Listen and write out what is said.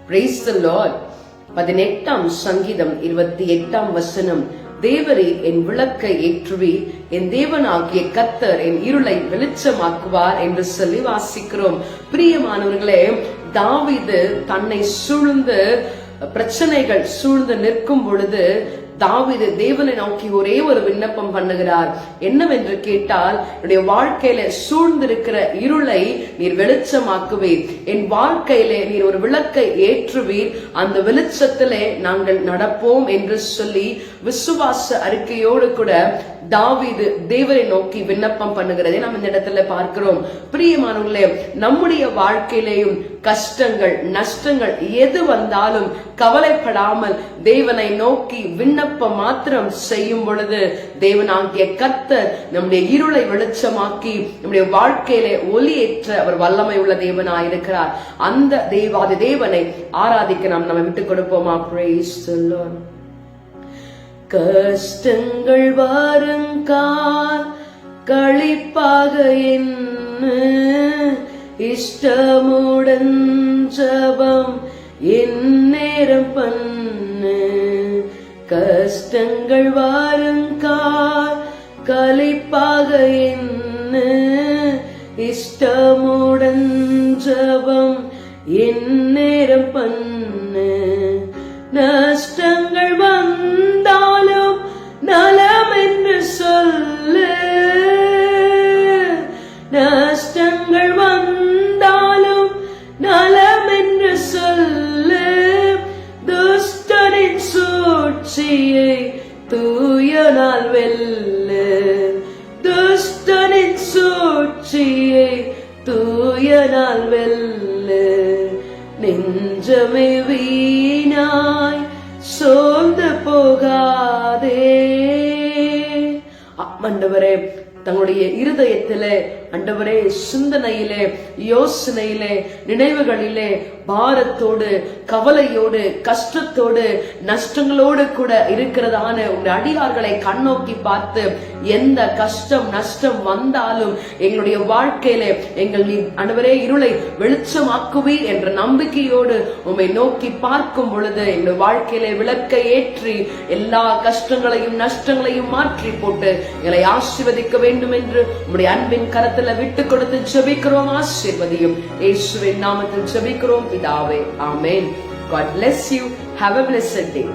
Praise the Lord. 18ஆம் சங்கீதம் 28ஆம் வசனம். தேவரே என் விளக்கை ஏற்றுவி, என் தேவனாகிய கர்த்தர் என் இருளை வெளிச்சமாக்குவார் என்று சொல்லி வாசிக்கிறோம். பிரியமானவர்களே, தாவீது தன்னை சூழ்ந்து பிரச்சனைகள் சூழ்ந்து நிற்கும் பொழுது தாவீது தேவனை நோக்கி ஒரே ஒரு விண்ணப்பம் பண்ணுகிறார். என்னவென்று கேட்டால், என்னுடைய வாழ்க்கையில சூழ்ந்திருக்கிற இருளை நீர் வெளிச்சமாக்குவீர், என் வாழ்க்கையிலே நீர் ஒரு விளக்கை ஏற்றுவீர், அந்த வெளிச்சத்திலே நாங்கள் நடப்போம் என்று சொல்லி விசுவாச அறிக்கையோடு கூட தாவீது தேவனை நோக்கி விண்ணப்பம் பண்ணுகிறதை நாம் இந்த இடத்துல பார்க்கிறோம். பிரியமானவர்களே, நம்முடைய வாழ்க்கையிலேயும் கஷ்டங்கள் நஷ்டங்கள் எது வந்தாலும் கவலைப்படாமல் தேவனை நோக்கி விண்ணப்பம் மாத்திரம் செய்யும் பொழுது தேவனாகிய கர்த்தர் நம்முடைய இருளை வெளிச்சமாக்கி நம்முடைய வாழ்க்கையிலே ஒளியேற்ற அவர் வல்லமை உள்ள தேவனாயிருக்கிறார். அந்த தேவாதி தேவனை ஆராதிக்க நம்ம விட்டுக் கொடுப்போமா? Praise the Lord. கஷ்டங்கள் வருங்கால் களிப்பாக என்ன இஷ்டமுடன் ஜபம் எந்நேரம் பண்ணு. கஷ்டங்கள் வருங்கால் களிப்பாக என்ன இஷ்டமுடன் ஜபம் எந்நேரம் பண்ணு. நஷ்டங்கள் வந்தாலும் நலம் என்று சொல்லு, நஷ்டங்கள் வந்தாலும் நலம் என்று சொல்லு. துஷ்டரின் சூழ்ச்சியை தூயனால் வெல்லு, துஷ்டரின் சூழ்ச்சியை தூயனால் வெல்லு. நெஞ்சமே வீணாய் சோர்ந்து போகாதே. ஆண்டவரே, தங்களுடைய இருதயத்திலே ஆண்டவரே சிந்தனையிலே யோசனையிலே நினைவுகளிலே பாரத்தோடு கவலையோடு கஷ்டத்தோடு நஷ்டங்களோடு கூட இருக்கிறதான உங்களுடைய அடியார்களை கண்ணோக்கி பார்த்து, எந்த கஷ்டம் நஷ்டம் வந்தாலும் எங்களுடைய வாழ்க்கையிலே எங்கள் ஆண்டவரே இருளை வெளிச்சமாக்குவீர் என்ற நம்பிக்கையோடு உம்மை நோக்கி பார்க்கும் பொழுது எங்கள் வாழ்க்கையிலே விளக்கை ஏற்றி எல்லா கஷ்டங்களையும் நஷ்டங்களையும் மாற்றி போட்டு எங்களை ஆசீர்வதிக்க வேண்டும் என்று உம்முடைய அன்பின் கரத்தில் விட்டு கொடுத்து ஜெபிக்கிறோம். ஆசீர்வதியும் இயேசுவின் நாமத்தில் ஜெபிக்கிறோம் பிதாவே, ஆமென். God bless you. Have a blessed day.